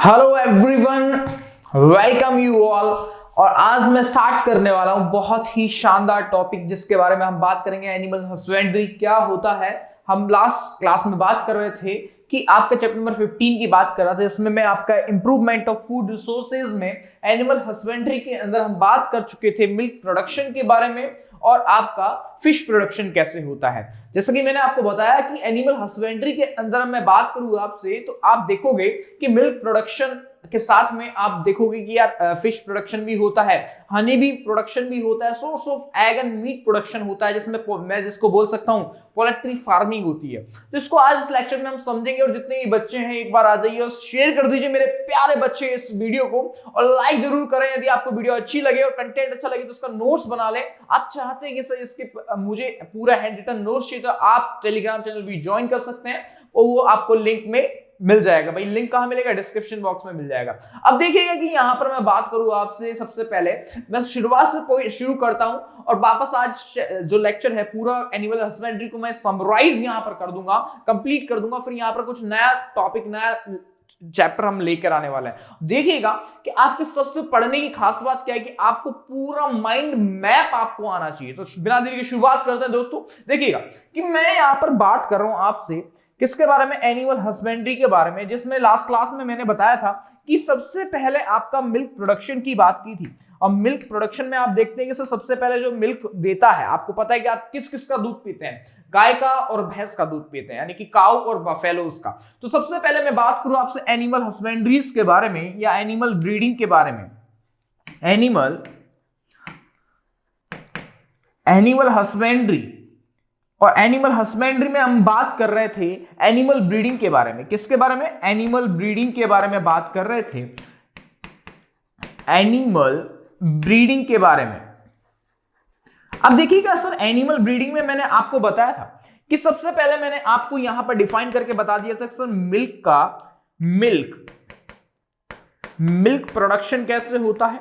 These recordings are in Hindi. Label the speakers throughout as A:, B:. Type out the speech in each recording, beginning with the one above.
A: Hello everyone, welcome you all. और आज मैं स्टार्ट करने वाला हूं बहुत ही शानदार टॉपिक जिसके बारे में हम बात करेंगे। एनिमल हस्बेंड्री क्या होता है। हम लास्ट क्लास में बात कर रहे थे कि आपका चैप्टर नंबर 15 की बात कर रहा था, जिसमें मैं आपका इंप्रूवमेंट ऑफ फूड रिसोर्सेज में एनिमल हस्बेंड्री के अंदर हम बात कर चुके थे मिल्क प्रोडक्शन के बारे में और आपका फिश प्रोडक्शन कैसे होता है। जैसा कि मैंने आपको बताया कि एनिमल हस्बेंड्री के अंदर मैं बात करूंगा आपसे, तो आप देखोगे कि मिल्क प्रोडक्शन के साथ में आप देखोगे कि यार फिश प्रोडक्शन भी होता है, हनी बी प्रोडक्शन भी होता है, source of egg and meat production होता है, जिसमें मैं जिसको बोल सकता हूं पोल्ट्री फार्मिंग होती है। तो इसको आज इस लेक्चर में हम समझेंगे। और जितने भी बच्चे हैं एक बार आ जाइए और शेयर कर दीजिए मेरे प्यारे बच्चे इस वीडियो को, और लाइक जरूर करें यदि आपको वीडियो अच्छी लगे और कंटेंट अच्छा लगे तो उसका नोट्स बना लें। आप चाहते हैं कि सर इसके मुझे पूरा हैंड रिटन नोट्स चाहिए तो आप टेलीग्राम चैनल भी ज्वाइन कर सकते हैं और वो आपको लिंक में मिल जाएगा। भाई लिंक कहां मिलेगा? डिस्क्रिप्शन बॉक्स में मिल जाएगा। अब देखिएगा कि यहां पर मैं बात करूं आपसे, सबसे पहले मैं शुरुआत से शुरू करता हूं और वापस आज जो लेक्चर है पूरा एनिमल हस्बेंड्री को मैं समराइज यहां पर कर दूंगा, कंप्लीट कर दूंगा। फिर यहां पर कुछ नया टॉपिक, नया चैप्टर हम लेकर आने वाले हैं। देखिएगा कि आपके सबसे पढ़ने की खास बात क्या है कि आपको पूरा माइंड मैप आपको आना चाहिए। तो बिना देरी की शुरुआत करते हैं दोस्तों। देखिएगा कि मैं यहां पर बात कर रहा हूं आपसे किसके बारे में? एनिमल हस्बेंड्री के बारे में, जिसमें लास्ट क्लास में मैंने बताया था कि सबसे पहले आपका मिल्क प्रोडक्शन की बात की थी। और मिल्क प्रोडक्शन में आप देखते हैं कि सबसे पहले जो मिल्क देता है, आपको पता है कि आप किस किस का दूध पीते हैं? गाय का और भैंस का दूध पीते हैं, यानी कि काऊ और बफेलोज का। तो सबसे पहले मैं बात करूं आपसे एनिमल हस्बेंड्रीज के बारे में या एनिमल ब्रीडिंग के बारे में। एनिमल हस्बेंड्री और एनिमल हस्बेंड्री में हम बात कर रहे थे एनिमल ब्रीडिंग के बारे में। किसके बारे में? एनिमल ब्रीडिंग के बारे में बात कर रहे थे, एनिमल ब्रीडिंग के बारे में। अब देखिएगा सर, एनिमल ब्रीडिंग में मैंने आपको बताया था कि सबसे पहले मैंने आपको यहां पर डिफाइन करके बता दिया था कि सर मिल्क प्रोडक्शन कैसे होता है,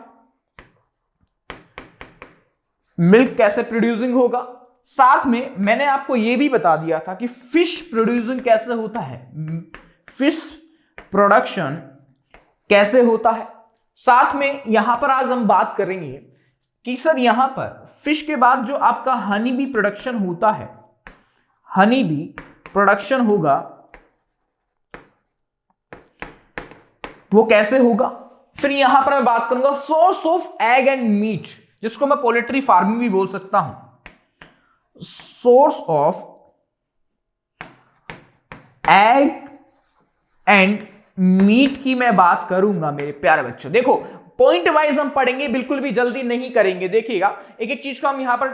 A: मिल्क कैसे प्रोड्यूसिंग होगा। साथ में मैंने आपको यह भी बता दिया था कि फिश प्रोड्यूसिंग कैसे होता है, फिश प्रोडक्शन कैसे होता है। साथ में यहां पर आज हम बात करेंगे कि सर यहां पर फिश के बाद जो आपका हनी बी प्रोडक्शन होता है, हनी बी प्रोडक्शन होगा, वो कैसे होगा। फिर यहां पर मैं बात करूंगा source of egg and meat, जिसको मैं पोल्ट्री फार्मिंग भी बोल सकता हूं। Source of egg and meat की मैं बात करूंगा मेरे प्यारे बच्चों। देखो पॉइंट वाइज हम पढ़ेंगे, बिल्कुल भी जल्दी नहीं करेंगे। देखिएगा एक एक चीज को हम यहां पर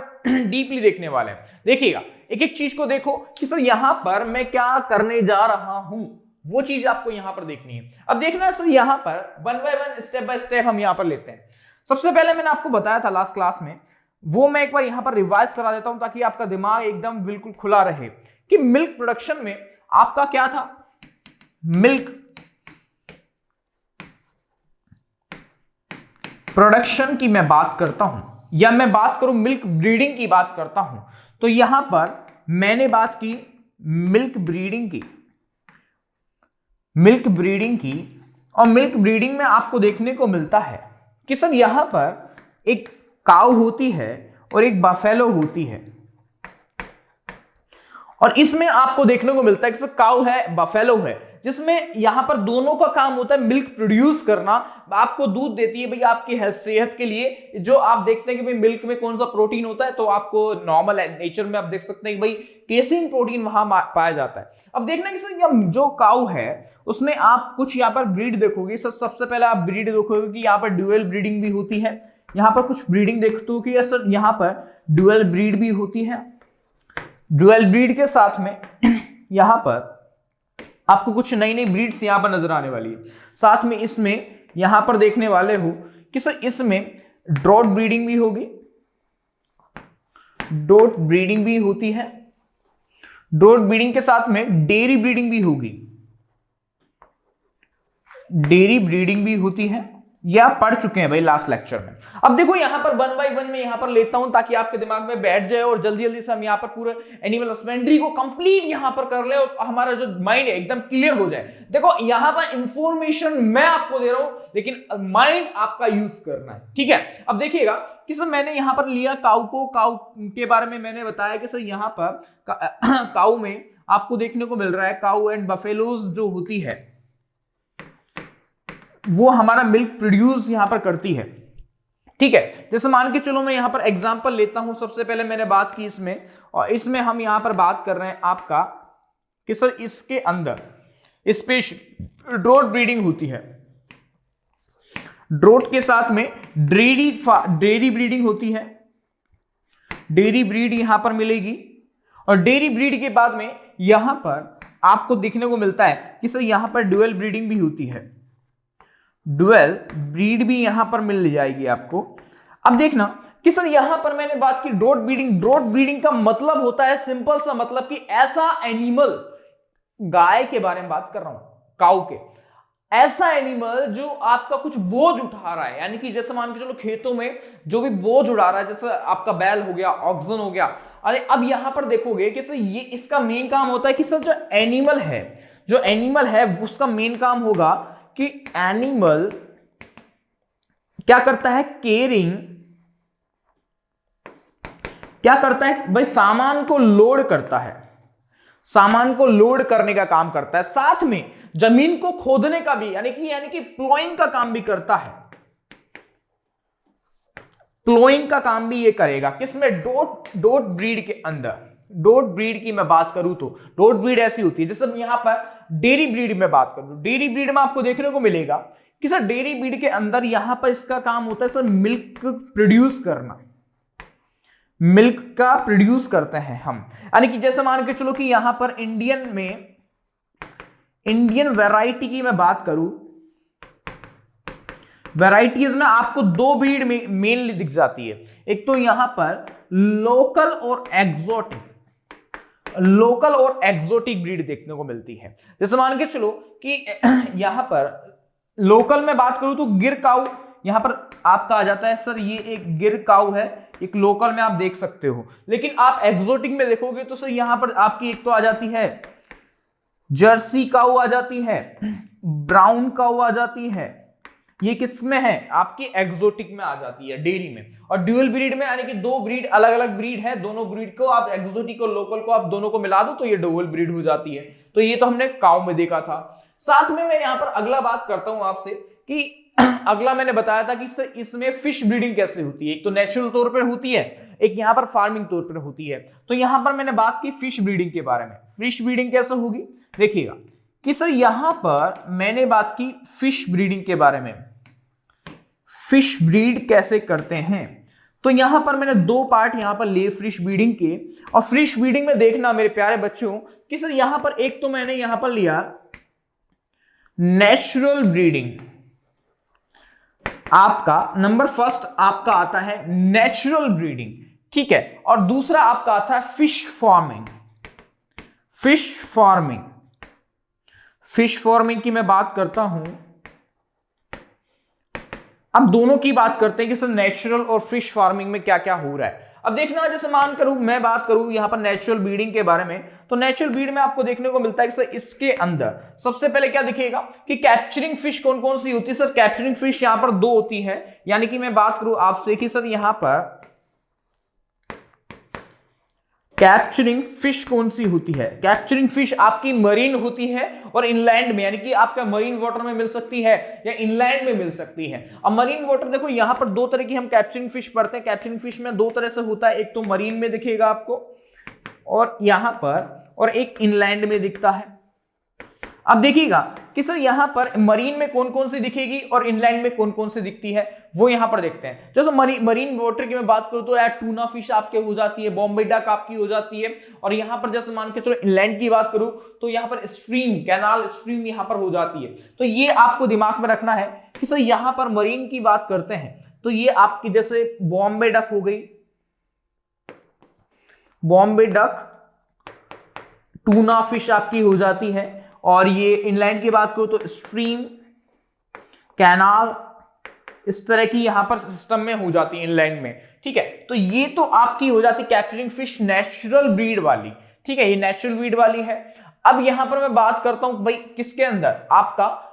A: डीपली देखने वाले हैं। देखिएगा एक एक चीज को देखो कि सर यहां पर मैं क्या करने जा रहा हूं, वो चीज आपको यहां पर देखनी है। अब देखना है सर यहां पर one by one, step by step हम यहां पर लेते हैं। सबसे पहले मैंने आपको बताया था लास्ट क्लास में, वो मैं एक बार यहां पर रिवाइज करा देता हूं ताकि आपका दिमाग एकदम बिल्कुल खुला रहे कि मिल्क प्रोडक्शन में आपका क्या था। मिल्क प्रोडक्शन की मैं बात करता हूं या मैं बात करूं मिल्क ब्रीडिंग की बात करता हूं, तो यहां पर मैंने बात की मिल्क ब्रीडिंग की। और मिल्क ब्रीडिंग में आपको देखने को मिलता है कि सर यहां पर एक काऊ होती है और एक बफेलो होती है। और इसमें आपको देखने को मिलता है कि सर काऊ है, बफेलो है, जिसमें यहां पर दोनों का काम होता है मिल्क प्रोड्यूस करना। आपको दूध देती है भाई आपकी सेहत के लिए। जो आप देखते हैं कि भाई मिल्क में कौन सा प्रोटीन होता है, तो आपको नॉर्मल नेचर में आप देख सकते हैं कि भाई केसिन प्रोटीन वहां पाया जाता है। अब देखना कि सर जो काऊ है उसमें आप कुछ यहाँ पर ब्रीड देखोगे। सर सबसे पहले आप ब्रीड देखोगे कि यहाँ पर ड्यूअल ब्रीडिंग भी होती है। यहाँ पर कुछ ब्रीडिंग देखते हो कि सर यहाँ पर ड्यूअल ब्रीड भी होती है। ड्यूअल ब्रीड के साथ में यहाँ पर आपको कुछ नई नई ब्रीड्स यहां पर नजर आने वाली है। साथ में इसमें यहां पर देखने वाले हो कि सर इसमें ड्रॉट ब्रीडिंग भी होगी, डॉट ब्रीडिंग भी होती है। डॉट ब्रीडिंग के साथ में डेयरी ब्रीडिंग भी होगी, डेयरी ब्रीडिंग भी होती है। ये आप पढ़ चुके हैं भाई लास्ट लेक्चर में। अब देखो यहां पर 1 बाय 1 में यहां पर लेता हूं ताकि आपके दिमाग में बैठ जाए और जल्दी जल्दी से हम यहां पर पूरे एनिमल हस्बेंड्री को कंप्लीट यहां पर कर ले और हमारा जो माइंड है एकदम क्लियर हो जाए। देखो यहां पर इंफॉर्मेशन मैं आपको दे रहा हूं लेकिन माइंड आपका यूज करना है, ठीक है। अब देखिएगा कि सर मैंने यहां पर लिया काऊ को, काऊ के बारे में मैंने बताया कि सर यहां पर काऊ में आपको देखने को मिल रहा है काऊ एंड बफेलोज जो होती है वो हमारा मिल्क प्रोड्यूस यहां पर करती है, ठीक है। जैसे मान के चलो मैं यहां पर एग्जांपल लेता हूं। सबसे पहले मैंने बात की इसमें, और इसमें हम यहां पर बात कर रहे हैं आपका कि सर इसके अंदर स्पेशल ड्रोट ब्रीडिंग होती है। ड्रोट के साथ में डेयरी ब्रीडिंग होती है। डेयरी ब्रीड यहां पर मिलेगी और डेयरी ब्रीड के बाद में यहां पर आपको देखने को मिलता है कि सर यहां पर ड्यूअल ब्रीडिंग भी होती है। ड्यूअल ब्रीड भी यहां पर मिल जाएगी आपको। अब देखना कि सर यहां पर मैंने बात की ड्रोट ब्रीडिंग। ड्रोट ब्रीडिंग का मतलब होता है सिंपल सा मतलब कि ऐसा एनिमल, गाय के बारे में बात कर रहा हूं, काऊ के, ऐसा एनिमल जो आपका कुछ बोझ उठा रहा है, यानी कि जैसे मान के चलो खेतों में जो भी बोझ उड़ा रहा है, जैसे आपका बैल हो गया, ऑक्सन हो गया। अरे अब यहां पर देखोगे कि सर ये इसका मेन काम होता है कि सर जो एनिमल है उसका मेन काम होगा कि एनिमल क्या करता है, केयरिंग, क्या करता है भाई, सामान को लोड करता है, सामान को लोड करने का काम करता है, साथ में जमीन को खोदने का भी यानी कि प्लोइंग का काम भी करता है। प्लोइंग का काम भी ये करेगा किसमें, डॉट ब्रीड के अंदर। डॉट ब्रीड की मैं बात करूं तो डॉट ब्रीड ऐसी होती है, जैसे यहां पर डेयरी ब्रीड में बात करूं, डेयरी ब्रीड में आपको देखने को मिलेगा कि सर डेयरी ब्रीड के अंदर यहां पर इसका काम होता है सर मिल्क प्रोड्यूस करना, मिल्क का प्रोड्यूस करते हैं हम। यानी कि जैसे मान के चलो कि यहां पर इंडियन वैरायटी की मैं बात करूं, वैराइटीज में आपको दो ब्रीड में मेनली दिख जाती है। एक तो यहां पर लोकल और एक्सोटिक ब्रीड देखने को मिलती है। जैसे मान के चलो कि यहां पर लोकल में बात करूं तो गिर काऊ यहां पर आपका आ जाता है। सर ये एक गिर काऊ है, एक लोकल में आप देख सकते हो। लेकिन आप एक्सोटिक में देखोगे तो सर यहां पर आपकी एक तो आ जाती है जर्सी काऊ आ जाती है, ब्राउन काऊ आ जाती है। ये किसमें है, आपकी एक्सोटिक में आ जाती है, डेयरी में। और ड्यूअल ब्रीड में यानी कि दो ब्रीड अलग अलग ब्रीड है, दोनों ब्रीड को आप एक्सोटिक और लोकल को आप दोनों को मिला दो तो ये डबल ब्रीड हो जाती है। तो ये तो हमने काऊ में देखा था। साथ में मैं यहां पर अगला बात करता हूं आपसे कि अगला मैंने बताया था कि सर इसमें फिश ब्रीडिंग कैसे होती है। एक तो नेचुरल तौर पर होती है, एक यहां पर फार्मिंग तौर पर होती है। तो यहां पर मैंने बात की फिश ब्रीडिंग के बारे में। फिश ब्रीडिंग कैसे होगी देखिएगा कि सर यहां पर मैंने बात की फिश ब्रीडिंग के बारे में, फिश ब्रीड कैसे करते हैं। तो यहां पर मैंने दो पार्ट यहां पर लिए फिश ब्रीडिंग के। और फिश ब्रीडिंग में देखना मेरे प्यारे बच्चों कि सर यहां पर एक तो मैंने यहां पर लिया नेचुरल ब्रीडिंग, आपका नंबर फर्स्ट आपका आता है नेचुरल ब्रीडिंग, ठीक है। और दूसरा आपका आता है फिश फार्मिंग। फिश फार्मिंग की मैं बात करता हूं। अब दोनों की बात करते हैं कि सर नेचुरल और फिश फार्मिंग में क्या क्या हो रहा है। अब देखना जैसे मान करूं मैं बात करूं यहां पर नेचुरल ब्रीडिंग के बारे में, तो नेचुरल ब्रीड में आपको देखने को मिलता है कि सर इसके अंदर सबसे पहले क्या दिखेगा कि कैप्चरिंग फिश कौन कौन सी होती है। सर कैप्चरिंग फिश यहां पर दो होती है। यानी कि मैं बात करूं आपसे कि सर यहां पर कैप्चरिंग फिश कौन सी होती है। कैप्चरिंग फिश आपकी मरीन होती है और इनलैंड में, यानी कि आपका मरीन वाटर में मिल सकती है या इनलैंड में मिल सकती है। अब मरीन वाटर देखो यहां पर दो तरह की हम कैप्चरिंग फिश पढ़ते हैं। कैप्चरिंग फिश में दो तरह से होता है, एक तो मरीन में दिखेगा आपको और यहां पर, और एक इनलैंड में दिखता है। अब देखिएगा कि सर यहां पर मरीन में कौन कौन सी दिखेगी और इनलैंड में कौन कौन सी दिखती है, वो यहां पर देखते हैं। जैसे मरीन वाटर की मैं बात करूं तो यार टूना फिश आपके हो जाती है, बॉम्बे डक आपकी हो जाती है। और यहां पर जैसे मान के चलो इनलैंड की बात करूं तो यहां पर स्ट्रीम, कैनाल स्ट्रीम यहां पर हो जाती है। तो ये आपको दिमाग में रखना है कि सर यहां पर मरीन की बात करते हैं तो ये आपकी जैसे बॉम्बे डक हो गई, बॉम्बे डक, टूना फिश आपकी हो जाती है। और ये इनलैंड की बात करूं तो स्ट्रीम, कैनाल, इस तरह की यहां पर सिस्टम में हो जाती है इनलैंड में, ठीक है। तो ये तो आपकी हो जाती कैप्चरिंग फिश नेचुरल ब्रीड वाली, ठीक है, ये नेचुरल ब्रीड वाली है। अब यहां पर मैं बात करता हूं भाई किसके अंदर, आपका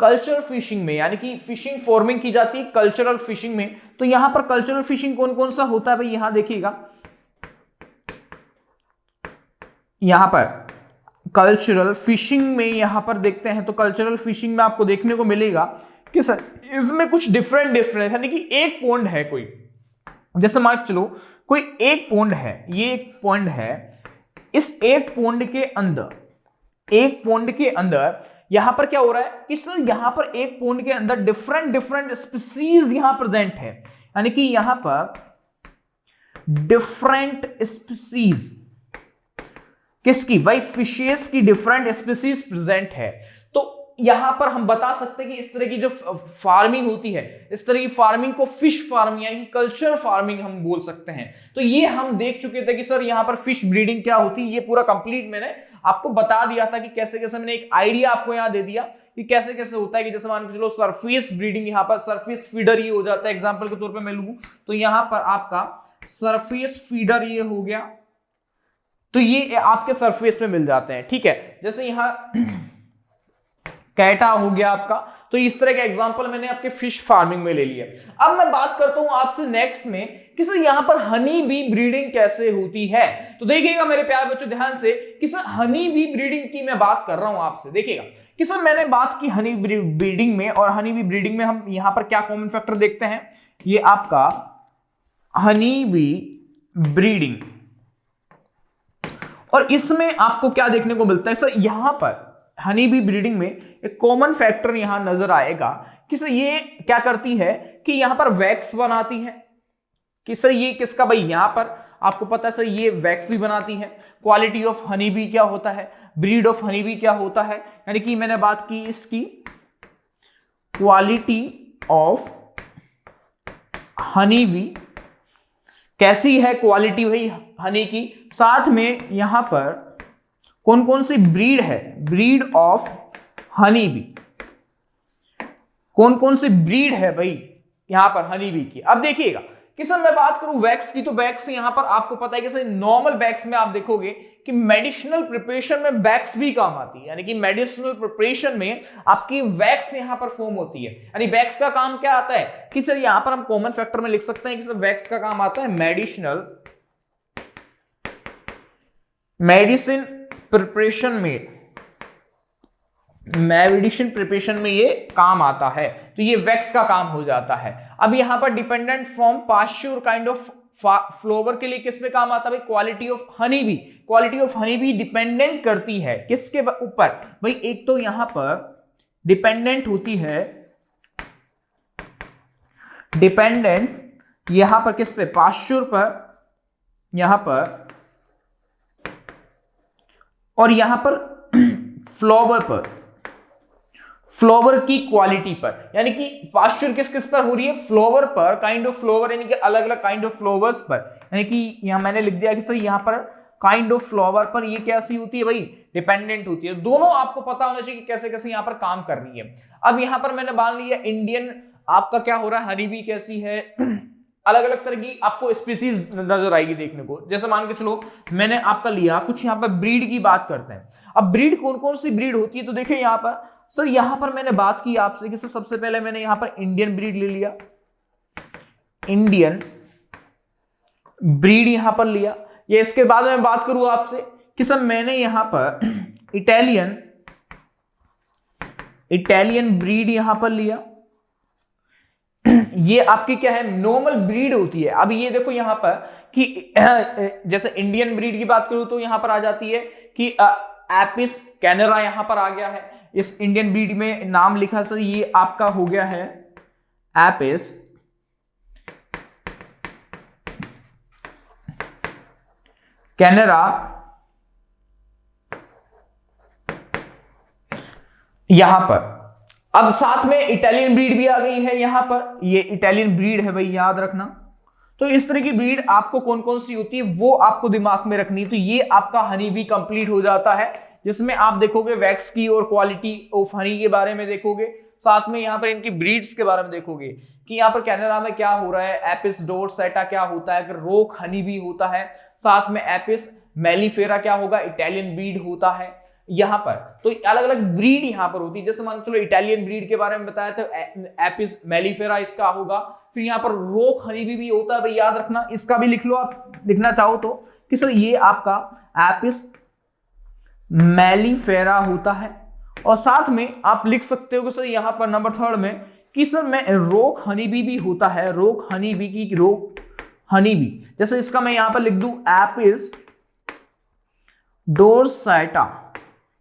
A: कल्चरल फिशिंग में, यानी कि फिशिंग फॉर्मिंग की जाती है कल्चरल फिशिंग में। तो यहां पर कल्चरल फिशिंग कौन कौन सा होता है भाई, यहां देखिएगा, यहां पर कल्चरल फिशिंग में यहां पर देखते हैं तो कल्चरल फिशिंग में आपको देखने को मिलेगा कि सर इसमें कुछ डिफरेंट यानी कि एक पॉइंट है कोई, जैसे मान के चलो कोई एक पॉइंट है, ये एक पॉइंट है, इस एक पॉइंट के अंदर यहां पर क्या हो रहा है कि सर यहां पर एक पॉइंट के अंदर डिफरेंट स्पीसीज यहां प्रेजेंट है, यानी कि यहां पर डिफरेंट स्पीसीज किसकी भाई, फिशेस की डिफरेंट स्पीसीज प्रेजेंट है। तो यहां पर हम बता सकते हैं कि इस तरह की जो फार्मिंग होती है, इस तरह की फार्मिंग को फिश फार्मिंग यानी कल्चर फार्मिंग हम बोल सकते हैं। तो ये हम देख चुके थे कि सर यहां पर फिश ब्रीडिंग क्या होती है, ये पूरा कंप्लीट मैंने आपको बता दिया था कि कैसे कैसे, मैंने एक आइडिया आपको यहां दे दिया कि कैसे कैसे होता है। कि जैसे मान के चलो सरफेस ब्रीडिंग, यहां पर सरफेस फीडर ये हो जाता है, एग्जाम्पल के तौर पर मैं लूं तो यहां पर आपका सरफेस फीडर ये हो गया, तो ये आपके सरफेस पे मिल जाते हैं, ठीक है। जैसे यहां कैटा हो गया आपका, तो इस तरह का एग्जांपल मैंने आपके फिश फार्मिंग में ले लिया। अब मैं बात करता हूं आपसे नेक्स्ट में कि सर यहां पर हनी बी ब्रीडिंग कैसे होती है। तो देखिएगा मेरे प्यारे बच्चों ध्यान से कि सर हनी बी ब्रीडिंग की मैं बात कर रहा हूं आपसे। देखिएगा कि सर मैंने बात की हनी ब्रीडिंग में, और हनी बी ब्रीडिंग में हम यहां पर क्या कॉमन फैक्टर देखते हैं, ये आपका हनी बी ब्रीडिंग, और इसमें आपको क्या देखने को मिलता है सर, यहां पर हनी बी ब्रीडिंग में एक कॉमन फैक्टर यहां नजर आएगा कि सर ये क्या करती है कि यहां पर वैक्स बनाती है, कि सर ये किसका भाई, यहां पर आपको पता है सर ये वैक्स भी बनाती है। क्वालिटी ऑफ हनी बी क्या होता है, ब्रीड ऑफ हनी बी क्या होता है, यानी कि मैंने बात की इसकी क्वालिटी ऑफ हनी बी कैसी है, क्वालिटी भाई हनी की, साथ में यहां पर कौन कौन सी ब्रीड है, ब्रीड ऑफ हनी बी, कौन कौन सी ब्रीड है भाई यहां पर हनी बी की। अब देखिएगा कि सर मैं बात करूं वैक्स की, तो वैक्स यहां पर आपको पता है कि सर नॉर्मल वैक्स में आप देखोगे कि मेडिसिनल प्रिपरेशन में वैक्स भी काम आती है, यानी कि मेडिसिनल प्रिपरेशन में आपकी वैक्स यहां पर फॉर्म होती है। यानी वैक्स का काम क्या आता है कि सर यहां पर हम कॉमन फैक्टर में लिख सकते हैं कि सर वैक्स का काम आता है मेडिसिन प्रिपरेशन में ये काम आता है, तो ये वैक्स का काम हो जाता है। अब यहां पर dependent from Pasteur kind of flower के लिए किस पे काम आता है भाई, quality of honey bee. Quality of honey be dependent करती है किसके ऊपर भाई, एक तो यहां पर डिपेंडेंट होती है, डिपेंडेंट यहां पर किस पे, पाश्चर पर, यहां पर, और यहां पर फ्लावर पर, फ्लावर की क्वालिटी पर, यानी कि पाश्चर किस किस पर हो रही है, फ्लावर पर, काइंड ऑफ फ्लावर, यानी कि अलग अलग काइंड ऑफ फ्लावर्स पर, यानी कि यहां मैंने लिख दिया कि सर यहां पर काइंड ऑफ फ्लावर पर ये कैसी होती है भाई, डिपेंडेंट होती है। दोनों आपको पता होना चाहिए कि कैसे कैसे यहां पर काम कर रही है। अब यहां पर मैंने मान लिया इंडियन आपका क्या हो रहा है, हनी बी कैसी है, अलग अलग तरह की आपको स्पीसीज नजर आएगी देखने को। जैसे मान के चलो मैंने आपका लिया कुछ, यहां पर ब्रीड की बात करते हैं। अब ब्रीड कौन कौन सी ब्रीड होती है, तो देखिए यहां पर सर यहां पर मैंने बात की आपसे कि सर सबसे पहले मैंने यहां पर इंडियन ब्रीड ले लिया, इंडियन ब्रीड यहां पर लिया। ये इसके बाद मैं बात करूं आपसे कि सर मैंने यहां पर इटालियन ब्रीड यहां पर लिया। ये आपकी क्या है, नॉर्मल ब्रीड होती है। अब ये देखो यहां पर कि जैसे इंडियन ब्रीड की बात करूं तो यहां पर आ जाती है कि एपिस कैनेरा यहां पर आ गया है। इस इंडियन ब्रीड में नाम लिखा सर, ये आपका हो गया है एपिस कैनेरा, यहां पर। अब साथ में इटालियन ब्रीड भी आ गई है यहां पर, ये इटालियन ब्रीड है भाई, याद रखना। तो इस तरह की ब्रीड आपको कौन कौन सी होती है वो आपको दिमाग में रखनी। तो ये आपका हनी बी कंप्लीट हो जाता है, जिसमें आप देखोगे वैक्स की और क्वालिटी ऑफ हनी के बारे में देखोगे, साथ में यहाँ पर इनकी ब्रीड्स के बारे में देखोगे कि यहाँ पर कनाडा में क्या हो रहा है, एपिस डोरसेटा क्या होता है, रोक हनी भी होता है, साथ में एपिस मेलिफेरा क्या होगा, इटालियन ब्रीड होता है यहाँ पर। तो अलग अलग ब्रीड यहाँ पर होती है, जैसे मान चलो इटालियन ब्रीड के बारे में बताया तो एपिस मेलिफेरा इसका होगा। फिर यहाँ पर रोक हनी भी होता है, भाई याद रखना, इसका भी लिख लो आप लिखना चाहो तो कि सर ये आपका एपिस मेलिफेरा होता है। और साथ में आप लिख सकते हो कि सर यहाँ पर नंबर 3 में कि सर मैं रोक हनी भी होता है, रोक हनी बी की रोक हनी बी, जैसे इसका मैं यहाँ पर लिख दूं एपिस डोरसेटा,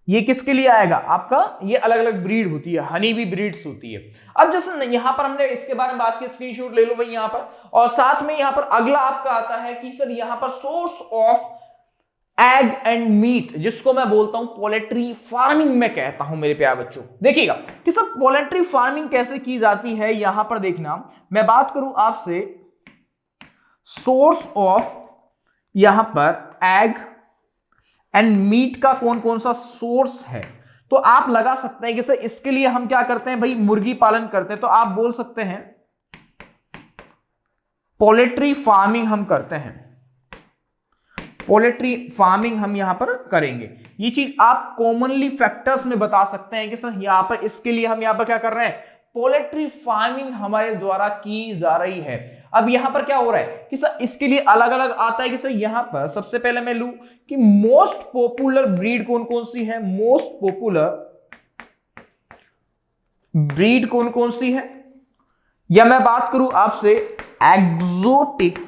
A: ये किसके लिए आएगा आपका, ये अलग अलग ब्रीड होती है, हनी बी ब्रीड्स होती है। अब जैसे यहाँ पर हमने इसके बारे में बात की, स्क्रीनशॉट ले लो भाई यहाँ पर। और साथ में यहाँ पर अगला आपका आता है कि सर यहाँ पर source of egg and meat, जिसको मैं बोलता हूं पोल्ट्री फार्मिंग में कहता हूं मेरे प्यारे बच्चों। देखिएगा कि सब पोल्ट्री फार्मिंग कैसे की जाती है, यहां पर देखना मैं बात करूं आपसे सोर्स ऑफ यहां पर एग एंड मीट का कौन कौन सा सोर्स है, तो आप लगा सकते हैं कि सर इसके लिए हम क्या करते हैं भाई, मुर्गी पालन करते हैं, तो आप बोल सकते हैं पोल्ट्री फार्मिंग हम करते हैं, पोल्ट्री फार्मिंग हम यहां पर करेंगे। ये चीज आप कॉमनली फैक्टर्स में बता सकते हैं कि सर यहां पर इसके लिए हम यहां पर क्या कर रहे हैं, पोल्ट्री फार्मिंग हमारे द्वारा की जा रही है। अब यहां पर क्या हो रहा है कि सर इसके लिए अलग अलग आता है कि सर यहां पर सबसे पहले मैं लूं कि मोस्ट पॉपुलर ब्रीड कौन कौन सी है, मोस्ट पॉपुलर ब्रीड कौन कौन सी है, या मैं बात करूं आपसे एक्सोटिक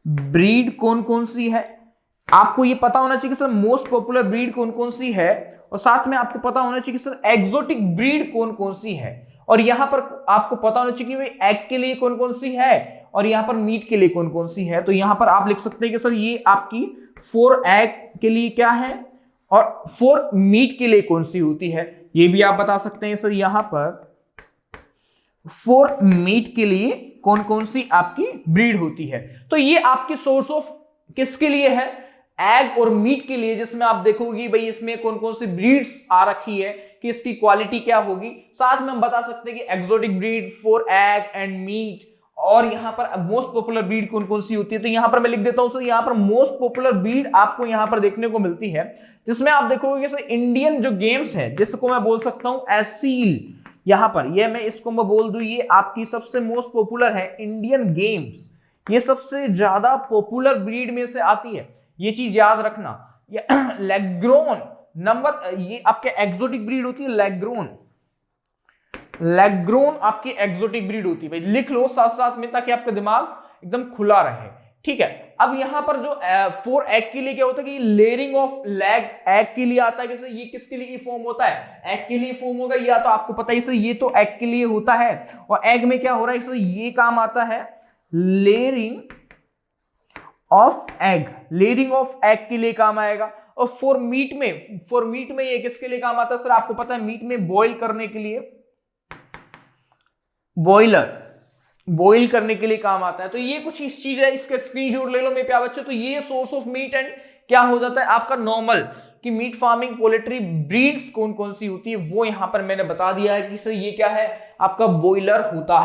A: ब्रीड कौन कौन सी है। आपको ये पता होना चाहिए कि सर मोस्ट पॉपुलर ब्रीड कौन कौन सी है, और साथ में आपको पता होना चाहिए कि सर एक्सोटिक ब्रीड कौन कौन सी है, और यहां पर आपको पता होना चाहिए कि भाई एग के लिए कौन कौन सी है और यहां पर मीट के लिए कौन कौन सी है। तो यहां पर आप लिख सकते हैं कि सर ये आपकी 4 एग के लिए क्या है और 4 मीट के लिए कौन सी होती है, ये भी आप बता सकते हैं। सर यहां पर 4 मीट के लिए कौन कौन सी आपकी ब्रीड होती है। तो ये आपकी सोर्स ऑफ किसके लिए है, एग और मीट के लिए, जिसमें आप देखोगे भाई इसमें कौन कौन सी ब्रीड्स आ रखी है कि इसकी क्वालिटी क्या होगी। साथ में हम बता सकते हैं कि exotic breed for egg and meat, और यहां पर मोस्ट पॉपुलर ब्रीड कौन कौन सी होती है। तो यहां पर मैं लिख देता हूं सर, यहां पर मोस्ट पॉपुलर ब्रीड आपको यहां पर देखने को मिलती है, जिसमें आप देखोगे सर इंडियन जो गेम्स है, जिसको मैं बोल सकता हूं एसील, यहां पर ये मैं इसको मैं बोल दूं ये आपकी सबसे मोस्ट पॉपुलर है इंडियन गेम्स, ये सबसे ज्यादा पॉपुलर ब्रीड में से आती है, ये चीज याद रखना। लेग्रोन नंबर, ये आपके एक्सोटिक ब्रीड होती है लेग्रोन, लेग्रोन आपकी एक्सोटिक ब्रीड होती है, भाई लिख लो साथ साथ में ताकि आपका दिमाग एकदम खुला रहे, ठीक है। अब यहां पर जो 4 एग के लिए क्या होता है कि लेयरिंग ऑफ लेग एग के लिए आता है, जैसे ये किसके लिए फॉर्म होता है, एग के लिए फॉर्म होगा, या तो आपको पता है सर ये तो एग के लिए होता है, और एग में क्या हो रहा है सर ये काम आता है layering of egg, layering of egg के लिए काम आएगा। और फॉर मीट में ये किसके लिए काम आता है सर, आपको पता है मीट में बॉईल करने के लिए, बॉईल करने के लिए काम आता है। तो ये कुछ इस चीज है, इसके स्क्रीनशॉट ले लो मेरे प्यारे बच्चों। तो ये सोर्स ऑफ मीट एंड क्या हो जाता है आपका नॉर्मल कि मीट फार्मिंग पोल्ट्री ब्रीड्स कौन कौन सी होती है, वो यहां पर मैंने बता दिया है कि सर ये क्या है आपका बॉयलर होता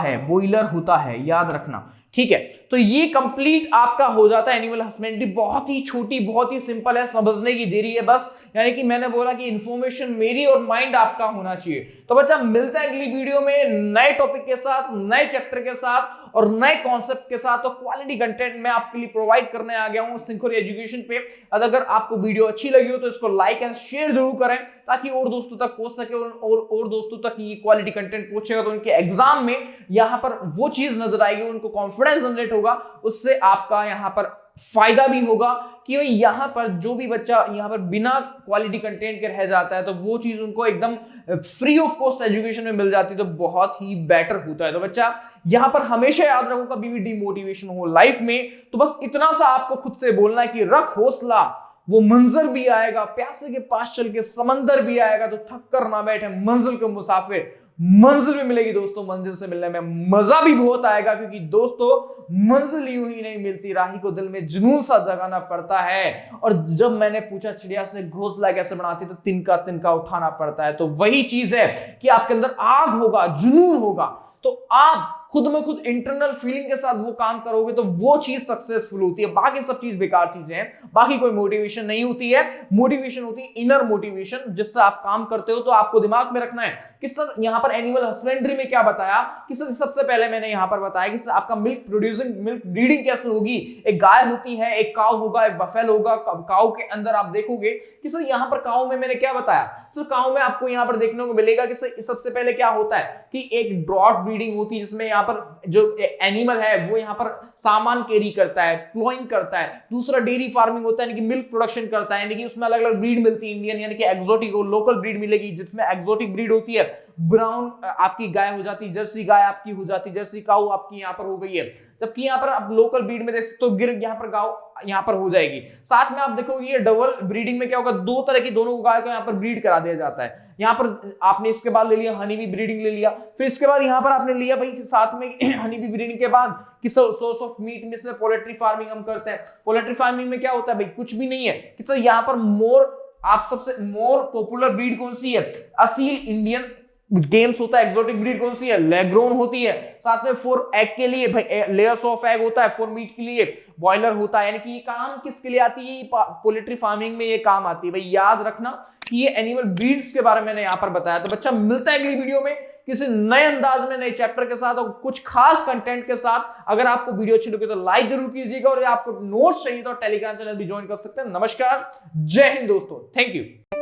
A: है, याद रखना, ठीक है। तो ये कंप्लीट आपका हो जाता है एनिमल हस्बेंड्री, बहुत ही छोटी बहुत ही सिंपल है, समझने की देरी है बस, यानी कि मैंने बोला कि इंफॉर्मेशन मेरी और माइंड आपका होना चाहिए। तो बच्चा मिलता है अगली वीडियो में नए टॉपिक के साथ, नए चैप्टर के साथ और नए कॉन्सेप्ट के साथ। तो क्वालिटी कंटेंट मैं आपके लिए प्रोवाइड करने आ गया हूं सिंखोर एजुकेशन पे। अगर आपको वीडियो अच्छी लगी हो तो इसको लाइक एंड शेयर जरूर करें ताकि और दोस्तों तक पहुंच सके, और दोस्तों तक ये क्वालिटी कंटेंट पहुंचेगा तो उनके एग्जाम में यहां पर वो चीज नजर आएगी, उनको कॉन्फिडेंस जनरेट होगा, उससे आपका यहां पर फायदा भी होगा कि भाई यहां पर जो भी बच्चा यहां पर बिना क्वालिटी कंटेंट के रह जाता है तो वो चीज उनको एकदम फ्री ऑफ कॉस्ट एजुकेशन में मिल जाती है, तो बहुत ही बेटर होता है। तो बच्चा यहां पर हमेशा याद रखो, कभी भी डिमोटिवेशन हो लाइफ में तो बस इतना सा आपको खुद से बोलना है कि रख हौसला, वो मंजर भी आएगा, प्यासे के पास चल के समंदर भी आएगा, तो थक कर ना बैठे मंजिल के मुसाफिर, मंजिल भी मिलेगी दोस्तों। मंजिल से मिलने में मजा भी बहुत आएगा, क्योंकि दोस्तों मंजिल यूं ही नहीं मिलती, राही को दिल में जुनून सा जगाना पड़ता है। और जब मैंने पूछा चिड़िया से घोंसला कैसे बनाती, तो तिनका तिनका उठाना पड़ता है। तो वही चीज है कि आपके अंदर आग होगा, जुनून होगा, तो आप खुद में खुद इंटरनल फीलिंग के साथ वो काम करोगे तो वो चीज सक्सेसफुल होती है। बाकी सब चीज बेकार चीजें हैं, बाकी कोई मोटिवेशन नहीं होती है। मोटिवेशन होती है इनर मोटिवेशन, जिससे आप काम करते हो। तो आपको दिमाग में रखना है कि सर यहाँ पर एनिमल हस्बेंड्री में क्या बताया कि सर सबसे पहले मैंने यहाँ पर बताया कि सर आपका मिल्क प्रोड्यूसिंग, मिल्क ब्रीडिंग कैसे होगी। एक गाय होती है, एक काऊ होगा, एक बफेल होगा। काऊ के अंदर आप देखोगे कि सर यहाँ पर काऊ में मैंने क्या बताया, सर काऊ में आपको यहाँ पर देखने को मिलेगा कि सर सबसे पहले क्या होता है कि एक ड्रॉट ब्रीडिंग होती है, जिसमें यहाँ पर जो एनिमल है वो यहाँ पर सामान कैरी करता है, क्लोइंग करता है। दूसरा डेयरी फार्मिंग होता है, यानी कि मिल्क प्रोडक्शन करता है, यानी कि उसमें अलग अलग ब्रीड मिलती है। इंडियन यानी कि एक्सोटिक और लोकल ब्रीड मिलेगी, जिसमें एक्सोटिक ब्रीड होती है। ब्राउन आपकी गाय हो जाती है, जर्सी गाय आपकी हो जाती है, जर्सी काऊ आपकी यहाँ पर हो गई है। जबकि यहाँ पर आप लोकल ब्रीड में देख सकते हो गिर यहाँ पर गांव यहाँ पर हो जाएगी। साथ में आप देखोगे ये डबल ब्रीडिंग में क्या होगा, दो तरह की दोनों गाय को यहाँ पर ब्रीड करा दिया जाता है। यहाँ पर आपने इसके बाद ले लिया हनी बी ब्रीडिंग ले लिया, फिर इसके बाद यहाँ पर आपने लिया भाई साथ में हनी बी ब्रीडिंग के बाद कि सोर्स ऑफ मीट में से पोल्ट्री फार्मिंग हम करते हैं। पोल्ट्री फार्मिंग में क्या होता है भाई, कुछ भी नहीं है कि सर यहाँ पर मोर, आप सबसे मोर पॉपुलर ब्रीड कौन सी है, असील इंडियन गेम्स होता है। एक्सोटिक ब्रीड कौन सी है, लेग्रोन होती है। साथ में फॉर एग के लिए भाई लेयर्स ऑफ एग होता है, फॉर मीट के लिए बॉयलर होता है। यानी कि ये काम किसके लिए आती है, पोल्ट्री फार्मिंग में ये काम आती है। भाई याद रखना कि ये एनिमल ब्रीड्स के बारे में मैंने यहाँ पर बताया। तो बच्चा मिलता है अगली वीडियो में किसी नए अंदाज में, नए चैप्टर के साथ और कुछ खास कंटेंट के साथ। अगर आपको वीडियो अच्छी लगी तो लाइक जरूर कीजिएगा, और आपको नोट्स चाहिए तो टेलीग्राम चैनल भी ज्वाइन कर सकते हैं। नमस्कार, जय हिंद दोस्तों, थैंक यू।